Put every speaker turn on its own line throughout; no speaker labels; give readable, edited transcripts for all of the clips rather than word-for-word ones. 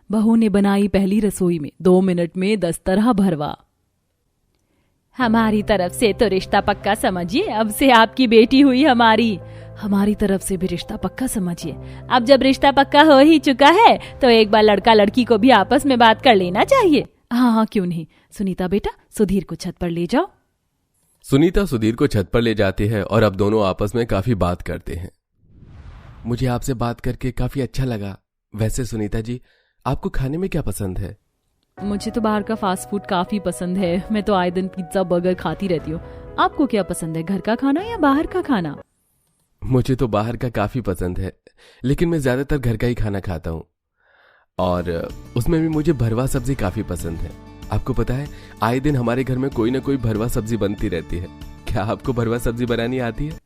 बहू ने बनाई पहली रसोई में 2 मिनट में 10 तरह भरवा। हमारी तरफ से तो रिश्ता पक्का समझिए, अब से आपकी बेटी हुई हमारी। हमारी तरफ से भी रिश्ता पक्का समझिए। अब जब रिश्ता पक्का हो ही चुका है तो एक बार लड़का लड़की को भी आपस में बात कर लेना चाहिए। हाँ, क्यों नहीं। सुनीता बेटा, सुधीर को छत पर ले जाओ।
सुनीता सुधीर को छत पर ले जाती है और अब दोनों आपस में काफी बात करते हैं। मुझे आपसे बात करके काफी अच्छा लगा। वैसे सुनीता जी, आपको खाने में क्या पसंद है?
मुझे तो बाहर का फास्ट फूड काफी पसंद है। मैं तो आए दिन पिज्जा बर्गर खाती रहती हूँ। आपको क्या पसंद है, घर का खाना या बाहर का खाना?
मुझे तो बाहर का काफी पसंद है, लेकिन मैं ज्यादातर घर का ही खाना खाता हूँ और उसमें भी मुझे भरवा सब्जी काफी पसंद है। आपको पता है, आए दिन हमारे घर में कोई ना कोई भरवा सब्जी बनती रहती है। क्या आपको भरवा सब्जी बनानी आती है?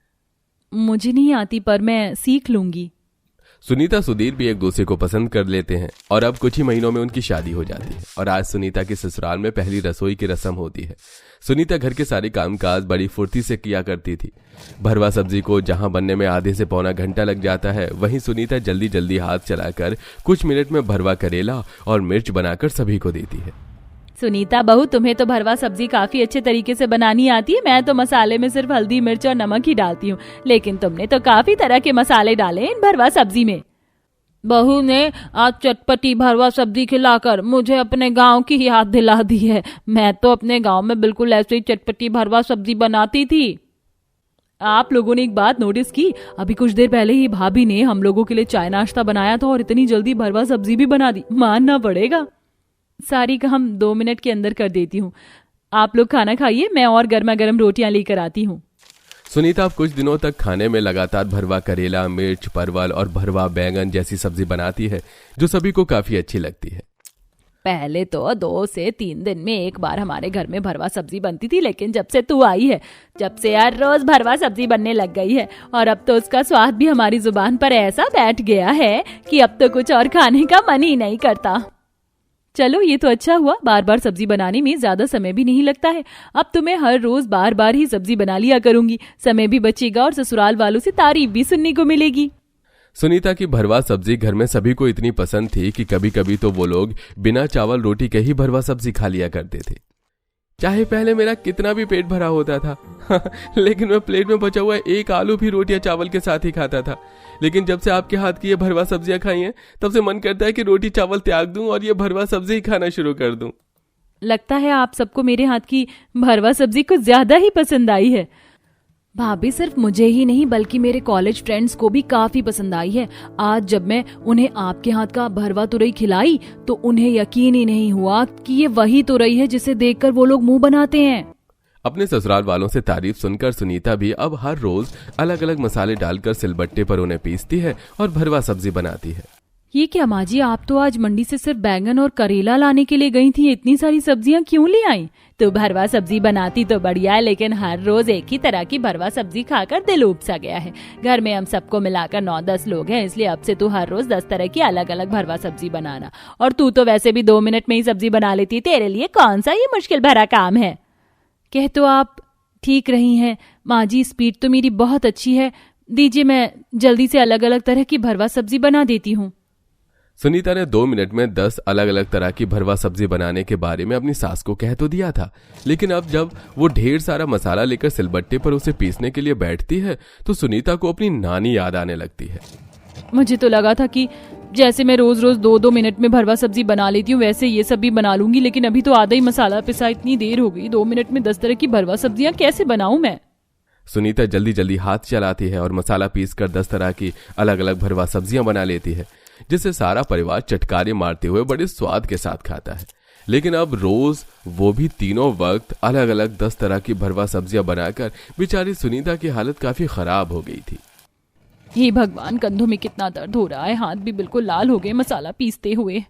मुझे नहीं आती, पर मैं सीख लूंगी।
सुनीता सुधीर भी एक दूसरे को पसंद कर लेते हैं और अब कुछ ही महीनों में उनकी शादी हो जाती है और आज सुनीता के ससुराल में पहली रसोई की रस्म होती है। सुनीता घर के सारे कामकाज बड़ी फुर्ती से किया करती थी। भरवा सब्जी को जहां बनने में आधे से पौना घंटा लग जाता है, वहीं सुनीता जल्दी जल्दी हाथ चलाकर कुछ मिनट में भरवा करेला और मिर्च बनाकर सभी को देती है।
सुनीता बहू, तुम्हें तो भरवा सब्जी काफी अच्छे तरीके से बनानी आती है। मैं तो मसाले में सिर्फ हल्दी मिर्च और नमक ही डालती हूँ, लेकिन तुमने तो काफी तरह के मसाले डाले इन भरवा सब्जी में। बहू ने आज चटपटी भरवा सब्जी खिलाकर मुझे अपने गांव की याद दिला दी है। मैं तो अपने गांव में बिल्कुल ऐसे ही चटपटी भरवा सब्जी बनाती थी। आप लोगों ने एक बात नोटिस की, अभी कुछ देर पहले ही भाभी ने हम लोगों के लिए चाय नाश्ता बनाया था और इतनी जल्दी भरवा सब्जी भी बना दी। मानना पड़ेगा। सारी काम 2 मिनट के अंदर कर देती हूँ। आप लोग खाना खाइए, मैं और गर्मा गर्म रोटियां लेकर आती हूँ।
सुनीता अब कुछ दिनों तक खाने में लगातार भरवा करेला, मिर्च, परवल और भरवा बैंगन जैसी सब्जी बनाती है, जो सभी को काफी अच्छी लगती है।
पहले तो 2 से 3 दिन में एक बार हमारे घर में भरवा सब्जी बनती थी, लेकिन जब से तू आई है, जब से हर रोज भरवा सब्जी बनने लग गई है और अब तो उसका स्वाद भी हमारी जुबान पर ऐसा बैठ गया है कि अब तो कुछ और खाने का मन ही नहीं करता। चलो, ये तो अच्छा हुआ। बार बार सब्जी बनाने में ज्यादा समय भी नहीं लगता है। अब तो मैं हर रोज बार बार ही सब्जी बना लिया करूंगी। समय भी बचेगा और ससुराल वालों से तारीफ भी सुनने को मिलेगी।
सुनीता की भरवा सब्जी घर में सभी को इतनी पसंद थी कि कभी कभी तो वो लोग बिना चावल रोटी के ही भरवा सब्जी खा लिया करते थे। चाहे पहले मेरा कितना भी पेट भरा होता था लेकिन मैं प्लेट में बचा हुआ एक आलू भी रोटी या चावल के साथ ही खाता था। लेकिन जब से आपके हाथ की ये भरवा सब्जियां खाई हैं, तब से मन करता है कि रोटी चावल त्याग दूं और ये भरवा सब्जी ही खाना शुरू कर दूं।
लगता है आप सबको मेरे हाथ की भरवा सब्जी कुछ ज्यादा ही पसंद आई है। भाभी, सिर्फ मुझे ही नहीं बल्कि मेरे कॉलेज फ्रेंड्स को भी काफी पसंद आई है। आज जब मैं उन्हें आपके हाथ का भरवा तुरई खिलाई तो उन्हें यकीन ही नहीं हुआ कि ये वही तुरई है जिसे देखकर वो लोग मुंह बनाते हैं।
अपने ससुराल वालों से तारीफ सुनकर सुनीता भी अब हर रोज अलग अलग मसाले डालकर सिलबट्टे पर उन्हें पीसती है और भरवा सब्जी बनाती है।
ये क्या माँ जी, आप तो आज मंडी से सिर्फ बैंगन और करेला लाने के लिए गई थी, इतनी सारी सब्जियां क्यों ले आई? तो भरवा सब्जी बनाती तो बढ़िया है, लेकिन हर रोज एक ही तरह की भरवा सब्जी खाकर दिल ऊब सा गया है। घर में हम सबको मिलाकर 9-10 लोग हैं, इसलिए अब से तू हर रोज 10 तरह की अलग अलग भरवा सब्जी बनाना। और तू तो वैसे भी 2 मिनट में ही सब्जी बना लेती, तेरे लिए कौन सा ये मुश्किल भरा काम है? कह तो आप ठीक रही हैं माँ जी, स्पीड तो मेरी बहुत अच्छी है। दीजिए, मैं जल्दी से अलग अलग तरह की भरवा सब्जी बना देती हूँ।
सुनीता ने 2 मिनट में 10 अलग अलग तरह की भरवा सब्जी बनाने के बारे में अपनी सास को कह तो दिया था, लेकिन अब जब वो ढेर सारा मसाला लेकर सिलबट्टे पर उसे पीसने के लिए बैठती है तो सुनीता को अपनी नानी याद आने लगती है।
मुझे तो लगा था कि जैसे मैं रोज रोज 2-2 मिनट में भरवा सब्जी बना लेती हूँ, वैसे ये सब भी बना लूंगी, लेकिन अभी तो आधा ही मसाला पिसा, इतनी देर हो गई। 2 मिनट में 10 तरह की भरवा सब्जियां कैसे बनाऊं मैं?
सुनीता जल्दी जल्दी हाथ चलाती है और मसाला पीसकर 10 तरह की अलग अलग भरवा सब्जियां बना लेती है, जिसे सारा परिवार चटकारे मारते हुए बड़े स्वाद के साथ खाता है। लेकिन अब रोज वो भी तीनों वक्त अलग अलग 10 तरह की भरवा सब्जियां बनाकर बेचारी सुनीता की हालत काफी खराब हो गई थी।
हे भगवान, कंधों में कितना दर्द हो रहा है, हाथ भी बिल्कुल लाल हो गए मसाला पीसते हुए।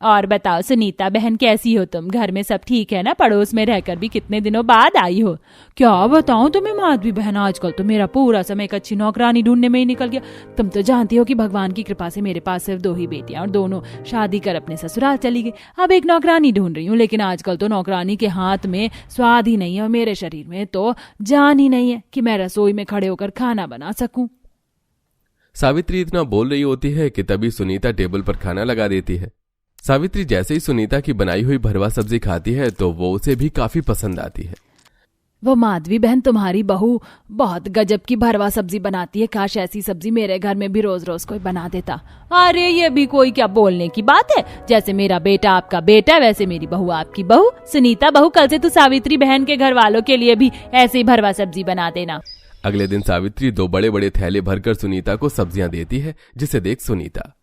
और बताओ सुनीता बहन, कैसी हो तुम? घर में सब ठीक है ना? पड़ोस में रहकर भी कितने दिनों बाद आई हो। क्या बताऊं तुम्हें माधवी बहन, आजकल तो मेरा पूरा समय एक अच्छी नौकरानी ढूंढने में ही निकल गया। तुम तो जानती हो कि भगवान की कृपा से मेरे पास सिर्फ 2 ही बेटियां और दोनों शादी कर अपने ससुराल चली गई। अब एक नौकरानी ढूंढ रही हूँ, लेकिन आजकल तो नौकरानी के हाथ में स्वाद ही नहीं है और मेरे शरीर में तो जान ही नहीं है कि मैं रसोई में खड़े होकर खाना बना सकूं।
सावित्री इतना बोल रही होती है कि तभी सुनीता टेबल पर खाना लगा देती है। सावित्री जैसे ही सुनीता की बनाई हुई भरवा सब्जी खाती है तो वो उसे भी काफी पसंद आती है।
वो माधवी बहन तुम्हारी बहू बहुत गजब की भरवा सब्जी बनाती है। काश ऐसी सब्जी मेरे घर में भी रोज रोज कोई बना देता। अरे ये भी कोई क्या बोलने की बात है। जैसे मेरा बेटा आपका बेटा वैसे मेरी बहू आपकी बहू। सुनीता बहू, कल से तू सावित्री बहन के घर वालों के लिए भी ऐसे ही भरवा सब्जी बना देना।
अगले दिन सावित्री 2 बड़े बड़े थैले भरकर सुनीता को सब्जियां देती है, जिसे देख सुनीता,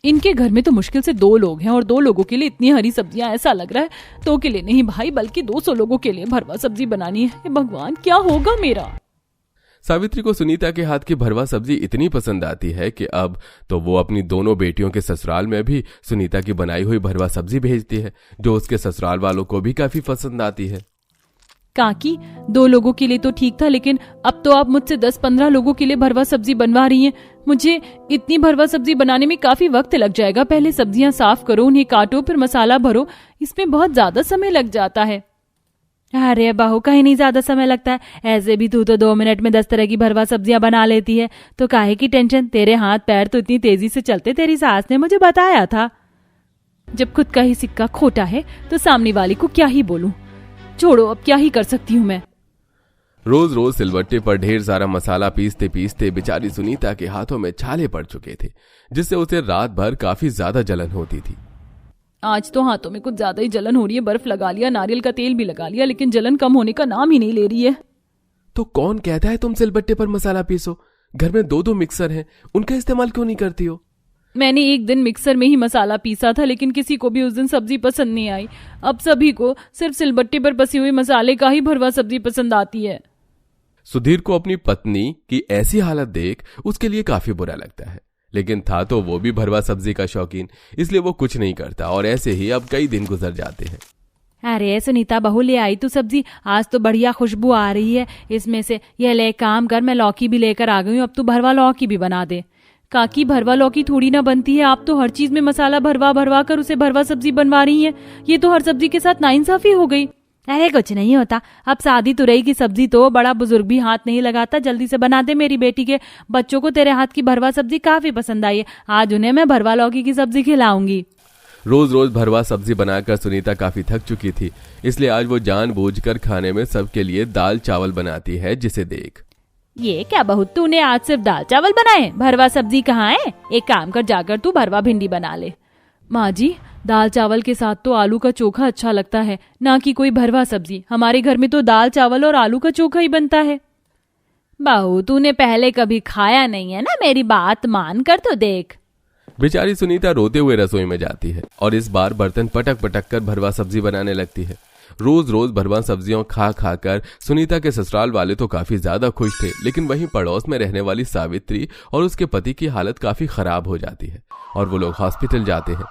इनके घर में तो मुश्किल से 2 लोग हैं और 2 लोगों के लिए इतनी हरी सब्जियां, ऐसा लग रहा है 2 के लिए नहीं भाई बल्कि 200 लोगों के लिए भरवा सब्जी बनानी है। हे भगवान, क्या होगा मेरा।
सावित्री को सुनीता के हाथ की भरवा सब्जी इतनी पसंद आती है कि अब तो वो अपनी दोनों बेटियों के ससुराल में भी सुनीता की बनाई हुई भरवा सब्जी भेजती है, जो उसके ससुराल वालों को भी काफी पसंद आती है।
काकी, 2 लोगों के लिए तो ठीक था, लेकिन अब तो आप मुझसे 10-15 लोगों के लिए भरवा सब्जी बनवा रही हैं। मुझे इतनी भरवा सब्जी बनाने में काफी वक्त लग जाएगा। पहले सब्जियां साफ करो, उन्हें काटो, फिर मसाला भरो, इसमें बहुत ज्यादा समय लग जाता है। अरे बहू, कहीं नहीं ज्यादा समय लगता है। ऐसे भी तू तो 2 मिनट में 10 तरह की भरवा सब्जियां बना लेती है, तो काहे की टेंशन। तेरे हाथ पैर तो इतनी तेजी से चलते, तेरी सास ने मुझे बताया था। जब खुद का ही सिक्का खोटा है तो सामने वाली को क्या ही बोलूं। छोड़ो, अब क्या ही कर सकती हूँ मैं।
रोज रोज सिलबट्टे पर ढेर सारा मसाला पीसते पीसते बेचारी सुनीता के हाथों में छाले पड़ चुके थे, जिससे उसे रात भर काफी ज्यादा जलन होती थी।
आज तो हाथों में कुछ ज्यादा ही जलन हो रही है। बर्फ लगा लिया, नारियल का तेल भी लगा लिया, लेकिन जलन कम होने का नाम ही नहीं ले रही है।
तो कौन कहता है तुम सिलबट्टे पर मसाला पीसो? घर में 2 मिक्सर हैं, उनका इस्तेमाल क्यों नहीं करती हो?
मैंने एक दिन मिक्सर में ही मसाला पीसा था, लेकिन किसी को भी उस दिन सब्जी पसंद नहीं आई। अब सभी को सिर्फ सिलबट्टे पर पसी हुई मसाले का ही भरवा सब्जी पसंद आती है।
सुधीर को अपनी पत्नी की ऐसी हालत देख उसके लिए काफी बुरा लगता है, लेकिन था तो वो भी भरवा सब्जी का शौकीन, इसलिए वो कुछ नहीं करता और ऐसे ही अब कई दिन गुजर जाते हैं।
अरे सुनीता बहू, ले आई तू सब्जी? आज तो बढ़िया खुशबू आ रही है इसमें से। यह ले, काम कर, मैं लौकी भी लेकर आ गई हूँ, अब तू भरवा लौकी भी बना दे। काकी, भरवा लौकी थोड़ी ना बनती है। आप तो हर चीज में मसाला भरवा भरवा कर उसे भरवा सब्जी बनवा रही हैं। ये तो हर सब्जी के साथ नाइंसाफी हो गई। अरे कुछ नहीं होता, अब शादी तुरई की सब्जी तो बड़ा बुजुर्ग भी हाथ नहीं लगाता। जल्दी से बना दे, मेरी बेटी के बच्चों को तेरे हाथ की भरवा सब्जी काफी पसंद आई है। आज उन्हें मैं भरवा लौकी की सब्जी खिलाऊंगी।
रोज रोज भरवा सब्जी बनाकर सुनीता काफी थक चुकी थी, इसलिए आज वो जानबूझकर खाने में सबके लिए दाल चावल बनाती है, जिसे देख,
ये क्या बहू, तूने आज सिर्फ दाल चावल बनाए? भरवा सब्जी कहाँ है? एक काम कर, जाकर तू भरवा भिंडी बना ले। माँ जी, दाल चावल के साथ तो आलू का चोखा अच्छा लगता है, ना कि कोई भरवा सब्जी। हमारे घर में तो दाल चावल और आलू का चोखा ही बनता है। बहू, तूने पहले कभी खाया नहीं है ना, मेरी बात मान कर तो देख।
बेचारी सुनीता रोते हुए रसोई में जाती है और इस बार बर्तन पटक पटक कर भरवा सब्जी बनाने लगती है। रोज रोज भरवा सब्जियों खा खा कर सुनीता के ससुराल वाले तो काफी ज्यादा खुश थे, लेकिन वहीं पड़ोस में रहने वाली सावित्री और उसके पति की हालत काफी खराब हो जाती है और वो लोग हॉस्पिटल जाते हैं।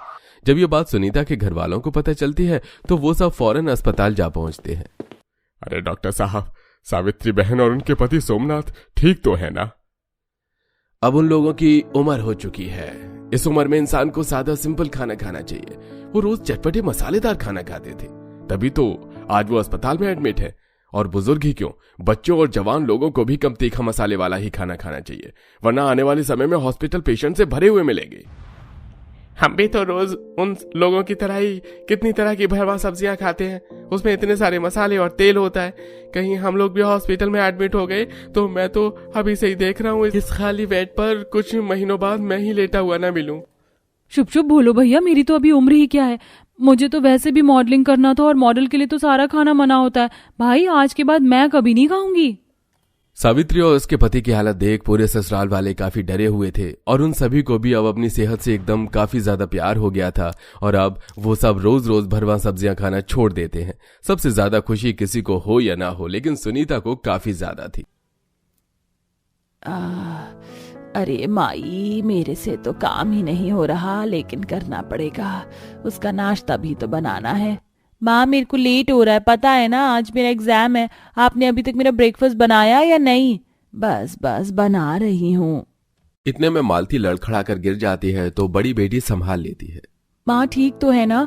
जब ये बात सुनीता के घर वालों को पता चलती है तो वो सब फौरन अस्पताल जा पहुंचते हैं।
अरे डॉक्टर साहब, सावित्री बहन और उनके पति सोमनाथ ठीक तो है ना?
अब उन लोगों की उम्र हो चुकी है। इस उम्र में इंसान को सादा सिंपल खाना खाना चाहिए। वो रोज चटपटे मसालेदार खाना खाते थे, तभी तो आज वो अस्पताल में एडमिट है। और बुजुर्ग ही क्यों, बच्चों और जवान लोगों को भी कम तीखा मसाले वाला ही खाना खाना चाहिए, वरना आने वाले समय में हॉस्पिटल पेशेंट से भरे हुए मिलेंगे। हम भी तो रोज उन लोगों की तरह ही कितनी तरह की भरवा सब्जियां खाते हैं, उसमें इतने सारे मसाले और तेल होता है। कहीं हम लोग भी हॉस्पिटल में एडमिट हो गए तो मैं तो अभी से ही देख रहा हूँ इस खाली बेड पर कुछ महीनों बाद मैं ही लेटा हुआ ना मिलूं।
शुभ शुभ बोलो भैया, मेरी तो अभी उम्र ही क्या है। मुझे तो वैसे भी मॉडलिंग करना था और मॉडल के लिए तो सारा खाना मना होता है। भाई, आज के बाद मैं कभी नहीं खाऊंगी।
सावित्री और उसके पति की हालत देख पूरे ससुराल वाले काफी डरे हुए थे और उन सभी को भी अब अपनी सेहत से एकदम काफी ज्यादा प्यार हो गया था और अब वो सब रोज रोज भरवा सब्जियां खाना छोड़ देते हैं। सबसे ज्यादा खुशी किसी को हो या ना हो, लेकिन सुनीता को काफी ज्यादा थी।
अरे माई, मेरे से तो काम ही नहीं हो रहा, लेकिन करना पड़ेगा। उसका नाश्ता भी तो बनाना है। माँ, मेरे को लेट हो रहा है, पता है ना, आज मेरा एग्जाम है। आपने अभी तक मेरा ब्रेकफास्ट बनाया या नहीं? बस बस बना रही हूँ।
इतने में मालती लड़खड़ा कर गिर जाती है तो बड़ी बेटी संभाल लेती है।
माँ ठीक तो है ना?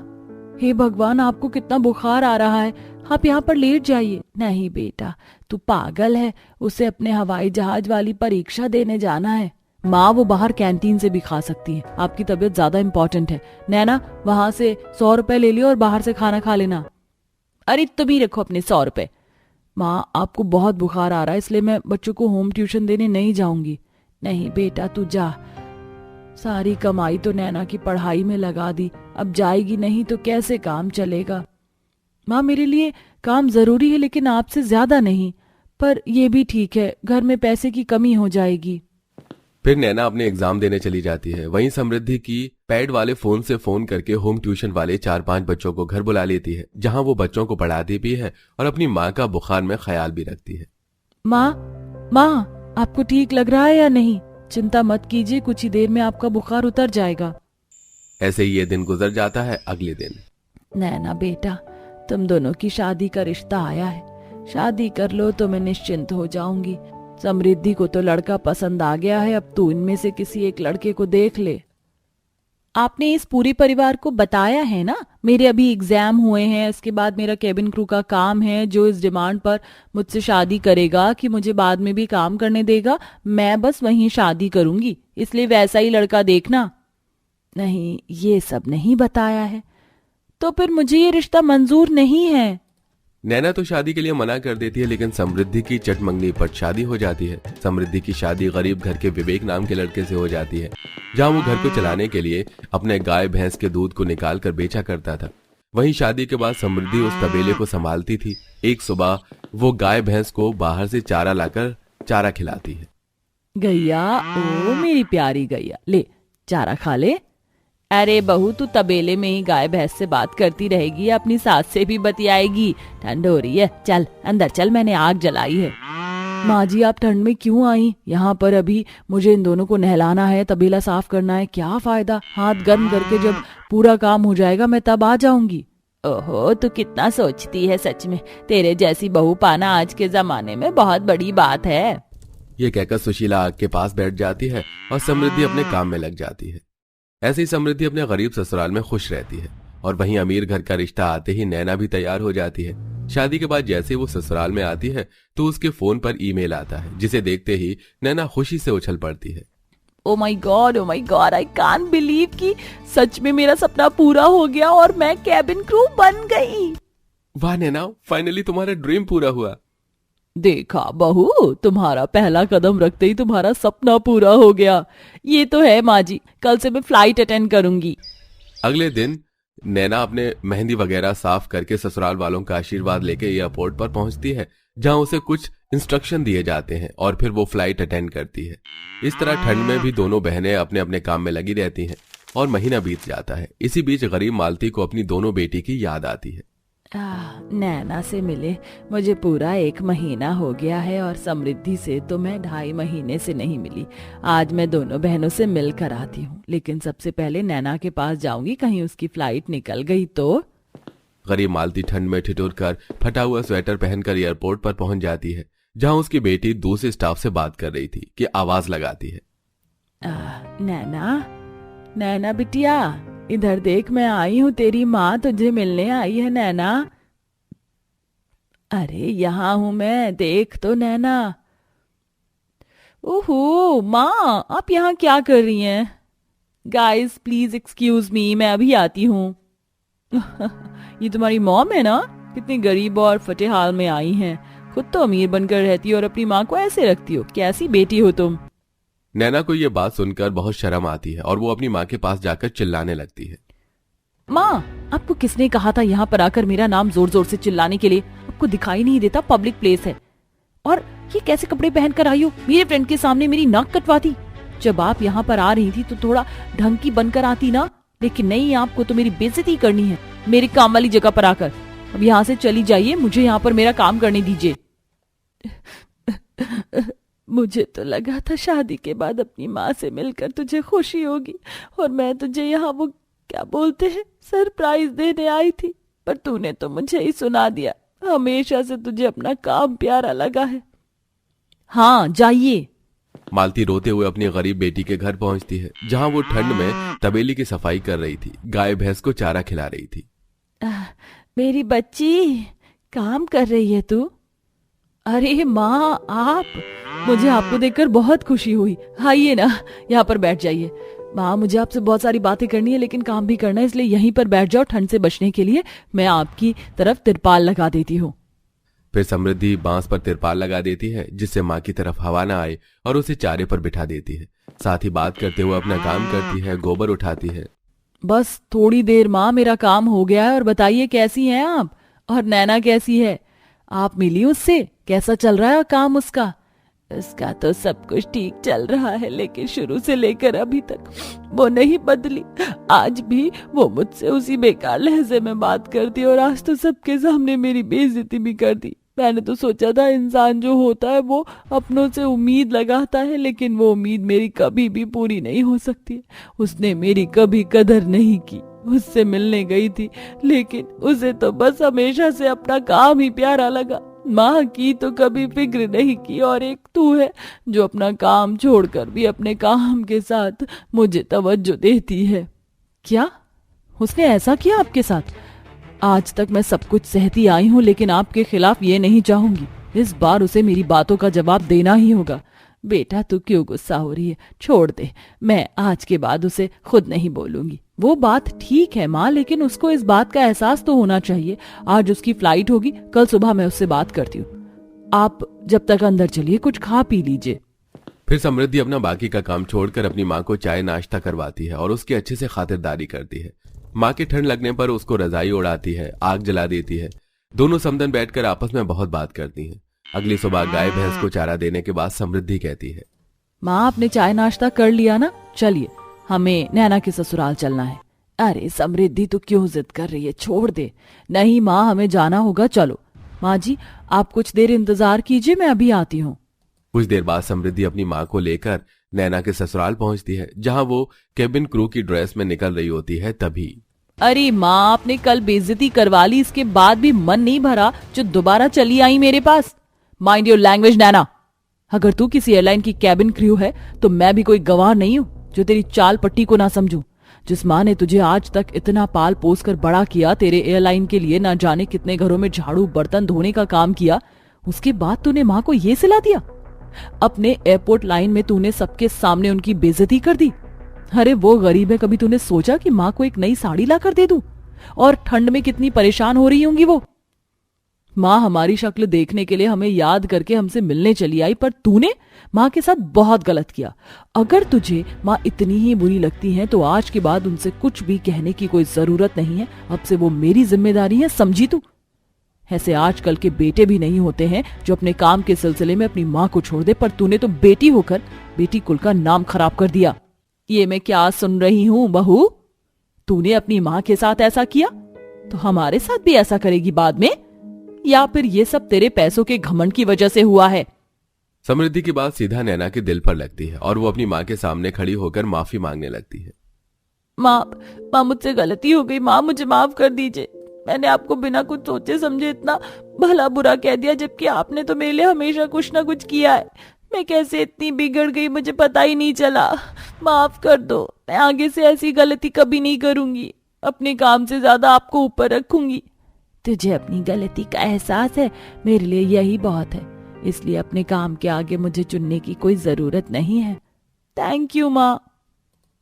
हे भगवान, आपको कितना बुखार आ रहा है, आप यहाँ पर लेट जाइए। नहीं बेटा, तू पागल है, उसे अपने हवाई जहाज वाली परीक्षा देने जाना है। माँ वो बाहर कैंटीन से भी खा सकती है, आपकी तबीयत ज्यादा इम्पोर्टेंट है। नैना वहां से 100 रुपए ले लियो और बाहर से खाना खा लेना। अरे तुम ही रखो अपने 100 रुपए। माँ आपको बहुत बुखार आ रहा है इसलिए मैं बच्चों को होम ट्यूशन देने नहीं जाऊंगी। नहीं बेटा तू जा, सारी कमाई तो नैना की पढ़ाई में लगा दी, अब जाएगी नहीं तो कैसे काम चलेगा। माँ मेरे लिए काम जरूरी है लेकिन आपसे ज्यादा नहीं, पर ये भी ठीक है, घर में पैसे की कमी हो जाएगी।
फिर नैना अपने एग्जाम देने चली जाती है। वहीं समृद्धि की पैड वाले फोन से फोन करके होम ट्यूशन वाले 4-5 बच्चों को घर बुला लेती है, जहां वो बच्चों को पढ़ाती भी है और अपनी माँ का बुखार में ख्याल भी रखती है। माँ
आपको ठीक लग रहा है या नहीं? चिंता मत कीजिए, कुछ ही देर में आपका बुखार उतर जाएगा।
ऐसे ही ये दिन गुजर जाता है। अगले दिन
नैना बेटा, तुम दोनों की शादी का रिश्ता आया है, शादी कर लो तो मैं निश्चिंत हो जाऊंगी। समृद्धि को तो लड़का पसंद आ गया है, अब तू इनमें से किसी एक लड़के को देख ले। आपने इस पूरे परिवार को बताया है ना, मेरे अभी एग्जाम हुए हैं, इसके बाद मेरा केबिन क्रू का काम है, जो इस डिमांड पर मुझसे शादी करेगा कि मुझे बाद में भी काम करने देगा, मैं बस वहीं शादी करूंगी, इसलिए वैसा ही लड़का देखना। नहीं, ये सब नहीं बताया है, तो फिर मुझे ये रिश्ता मंजूर नहीं है।
नैना तो शादी के लिए मना कर देती है, लेकिन समृद्धि की चटमंगनी पर शादी हो जाती है। समृद्धि की शादी गरीब घर के विवेक नाम के लड़के से हो जाती है, जहां वो घर को चलाने के लिए अपने गाय भैंस के दूध को निकाल कर बेचा करता था। वहीं शादी के बाद समृद्धि उस तबेले को संभालती थी। एक सुबह वो गाय भैंस को बाहर से चारा लाकर चारा खिलाती है।
गैया, ओ मेरी प्यारी गैया, ले चारा खा ले। अरे बहू, तू तबेले में ही गाय भैंस से बात करती रहेगी, अपनी सास से भी बतियाएगी? ठंड हो रही है, चल अंदर चल, मैंने आग जलाई है। माँ जी आप ठंड में क्यों आई? यहाँ पर अभी मुझे इन दोनों को नहलाना है, तबेला साफ करना है, क्या फायदा? हाथ गर्म करके जब पूरा काम हो जाएगा मैं तब आ जाऊंगी। ओहो, तू कितना सोचती है, सच में तेरे जैसी बहू पाना आज के जमाने में बहुत बड़ी बात है।
ये कहकर सुशीला आग के पास बैठ जाती है और समृद्धि अपने काम में लग जाती है। ऐसे ही समृद्धि अपने गरीब ससुराल में खुश रहती है और वहीं अमीर घर का रिश्ता आते ही नैना भी तैयार हो जाती है। शादी के बाद जैसे वो ससुराल में आती है तो उसके फोन पर ईमेल आता है, जिसे देखते ही नैना खुशी से उछल पड़ती है।
Oh my God, I can't believe कि सच में मेरा सपना पूरा हो गया और मैं कैबिन क्रू बन गई।
वाह नैना, फाइनली तुम्हारा ड्रीम पूरा हुआ।
देखा बहू, तुम्हारा पहला कदम रखते ही तुम्हारा सपना पूरा हो गया। ये तो है माँ जी, कल से मैं फ्लाइट अटेंड करूंगी।
अगले दिन नैना अपने मेहंदी वगैरह साफ करके ससुराल वालों का आशीर्वाद लेके एयरपोर्ट पर पहुंचती है, जहां उसे कुछ इंस्ट्रक्शन दिए जाते हैं और फिर वो फ्लाइट अटेंड करती है। इस तरह ठंड में भी दोनों बहनें अपने अपने काम में लगी रहती हैं और महीना बीत जाता है। इसी बीच गरीब मालती को अपनी दोनों बेटी की याद आती है।
नैना से मिले मुझे पूरा 1 महीना हो गया है और समृद्धि से तो मैं 2.5 महीने से नहीं मिली। आज मैं दोनों बहनों से मिल कर आती हूँ, लेकिन सबसे पहले नैना के पास जाऊंगी, कहीं उसकी फ्लाइट निकल गई तो।
गरीब मालती ठंड में ठिठुर कर फटा हुआ स्वेटर पहनकर एयरपोर्ट पर पहुंच जाती है, जहां उसकी बेटी दूसरे स्टाफ से बात कर रही थी कि आवाज लगाती है।
नैना बिटिया, इधर देख, मैं आई हूँ, तेरी माँ तुझे मिलने आई है नैना। अरे यहाँ हूँ मैं, देख तो नैना। ओहो माँ, आप यहाँ क्या कर रही हैं? गाइस प्लीज एक्सक्यूज मी, मैं अभी आती हूँ। ये तुम्हारी मॉम है ना? कितनी गरीब और फटे हाल में आई हैं, खुद तो अमीर बनकर रहती हो और अपनी माँ को ऐसे रखती हो, कैसी बेटी हो तुम।
नैना को ये बात सुनकर बहुत शर्म आती है और वो अपनी माँ के पास जाकर चिल्लाने लगती है।
माँ, आपको किसने कहा था यहाँ पर आकर मेरा नाम जोर जोर से चिल्लाने के लिए? आपको दिखाई नहीं देता प्लिक प्लेस है? और ये कैसे कपड़े पहन कर आई हो? मेरे फ्रेंड के सामने मेरी नाक कटवाती। जब आप यहाँ पर आ रही थी तो थोड़ा ढंग की बनकर आती ना, लेकिन नहीं, आपको तो मेरी बेइज्जती करनी है मेरी काम वाली जगह पर आकर। अब यहाँ से चली जाइए, मुझे यहाँ पर मेरा काम करने दीजिए। मुझे तो लगा था शादी के बाद अपनी माँ से मिलकर तुझे खुशी होगी और मैं तुझे यहाँ वो क्या बोलते हैं सरप्राइज देने आई थी, पर तूने तो मुझे ही सुना दिया। हमेशा से तुझे अपना काम प्यारा लगा है। हाँ जाइए।
मालती रोते हुए अपनी गरीब बेटी के घर पहुंचती है, जहां वो ठंड में तबेली की सफाई कर रही थी, गाय भैंस को चारा खिला रही थी।
मेरी बच्ची, काम कर रही है तू? अरे माँ, आप, मुझे आपको देखकर बहुत खुशी हुई। आइए ना, यहाँ पर बैठ जाइए। माँ, मुझे आपसे बहुत सारी बातें करनी है लेकिन काम भी करना है, इसलिए यहीं पर बैठ जाओ। ठंड से बचने के लिए मैं आपकी तरफ तिरपाल लगा देती हूँ।
फिर समृद्धि बांस पर तिरपाल लगा देती है जिससे माँ की तरफ हवा ना आए और उसे चारे पर बिठा देती है। साथ ही बात करते हुए अपना काम करती है, गोबर उठाती है।
बस थोड़ी देर माँ, मेरा काम हो गया है। और बताइए कैसी हैं आप, और नैना कैसी है? आप मिली उससे? कैसा चल रहा है काम उसका? इसका तो सब कुछ ठीक चल रहा है, लेकिन शुरू से लेकर अभी तक वो नहीं बदली। आज भी वो मुझसे उसी बेकार लहजे में बात करती, और आज तो सबके सामने मेरी बेइज्जती भी कर दी। मैंने तो सोचा था इंसान जो होता है वो अपनों से उम्मीद लगाता है, लेकिन वो उम्मीद मेरी कभी भी पूरी नहीं हो सकती। उसने मेरी कभी कदर नहीं की। उससे मिलने गई थी, लेकिन उसे तो बस हमेशा से अपना काम ही प्यारा लगा। माँ की तो कभी फिक्र नहीं की, और एक तू है जो अपना काम छोड़कर भी अपने काम के साथ मुझे तवज्जो देती है। क्या उसने ऐसा किया आपके साथ? आज तक मैं सब कुछ सहती आई हूँ, लेकिन आपके खिलाफ ये नहीं चाहूंगी। इस बार उसे मेरी बातों का जवाब देना ही होगा। बेटा, तू क्यों गुस्सा हो रही है? छोड़ दे, मैं आज के बाद उसे खुद नहीं बोलूंगी। वो बात ठीक है माँ, लेकिन उसको इस बात का एहसास तो होना चाहिए। आज उसकी फ्लाइट होगी, कल सुबह मैं उससे बात करती हूँ। आप जब तक अंदर चलिए, कुछ खा पी लीजिए।
फिर समृद्धि अपना बाकी का काम छोड़कर अपनी माँ को चाय नाश्ता करवाती है और उसकी अच्छे से खातिरदारी करती है। माँ की ठंड लगने पर उसको रजाई उड़ाती है, आग जला देती है। दोनों समदन बैठकर आपस में बहुत बात करती हैं। अगली सुबह गाय भैंस को चारा देने के बाद समृद्धि कहती है,
माँ, आपने चाय नाश्ता कर लिया ना? चलिए, हमें नैना के ससुराल चलना है। अरे समृद्धि, तू क्यों जिद कर रही है? छोड़ दे। नहीं माँ, हमें जाना होगा, चलो। माँ जी, आप कुछ देर इंतजार कीजिए, मैं अभी आती हूँ।
कुछ देर बाद समृद्धि अपनी माँ को लेकर नैना के ससुराल पहुंचती है, जहां वो केबिन क्रू की ड्रेस में निकल रही होती है। तभी,
अरे माँ, आपने कल बेइज्जती करवा ली, इसके बाद भी मन नहीं भरा जो दोबारा चली आई मेरे पास। माइंड योर लैंग्वेज नैना। अगर तू किसी एयरलाइन की कैबिन क्रू है तो मैं भी कोई गवाह नहीं हूँ जो तेरी चाल पट्टी को ना समझूं। जिस माँ ने तुझे आज तक इतना पाल पोस कर बड़ा किया, तेरे एयरलाइन के लिए ना जाने कितने घरों में झाड़ू बर्तन धोने का काम किया, उसके बाद तूने माँ को ये सिला दिया? अपने एयरपोर्ट लाइन में तूने सबके सामने उनकी बेइज्जती कर दी। अरे वो गरीब है, कभी तूने सोचा कि माँ को एक नई साड़ी ला कर दे दूं? और ठंड में कितनी परेशान हो रही होंगी वो। माँ हमारी शक्ल देखने के लिए हमें याद करके हमसे मिलने चली आई, पर तूने माँ के साथ बहुत गलत किया। अगर तुझे माँ इतनी ही बुरी लगती है तो आज के बाद उनसे कुछ भी कहने की कोई जरूरत नहीं है। अब से वो मेरी जिम्मेदारी है, समझी तू? ऐसे आजकल के बेटे भी नहीं होते हैं जो अपने काम के सिलसिले में अपनी माँ को छोड़ दे, पर तूने तो बेटी होकर बेटी कुल का नाम खराब कर दिया। ये मैं क्या सुन रही हूँ बहू? तूने अपनी माँ के साथ ऐसा किया तो हमारे साथ भी ऐसा करेगी बाद में? या फिर ये सब तेरे पैसों के घमंड की वजह से हुआ है?
समृद्धि की बात सीधा नैना के दिल पर लगती है और वो अपनी माँ के सामने खड़ी होकर माफी मांगने लगती है।
माँ, मुझसे गलती हो गई। माँ, मुझे माफ कर दीजिए। मैंने आपको बिना कुछ सोचे समझे इतना भला बुरा कह दिया, जबकि आपने तो मेरे लिए हमेशा कुछ ना कुछ किया है। मैं कैसे इतनी बिगड़ गई, मुझे पता ही नहीं चला। माफ कर दो, मैं आगे से ऐसी गलती कभी नहीं करूंगी। अपने काम से ज्यादा आपको ऊपर रखूंगी। तुझे अपनी गलती का एहसास है, मेरे लिए यही बहुत है। इसलिए अपने काम के आगे मुझे चुनने की कोई जरूरत नहीं है। थैंक यू माँ।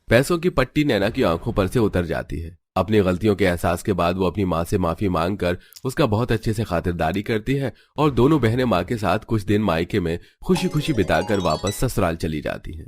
पैसों की पट्टी नैना की आंखों पर से उतर जाती है। अपनी गलतियों के एहसास के बाद वो अपनी माँ से माफी मांगकर उसका बहुत अच्छे से खातिरदारी करती है और दोनों बहनें माँ के साथ कुछ दिन मायके में खुशी खुशी बिताकर वापस ससुराल चली जाती हैं।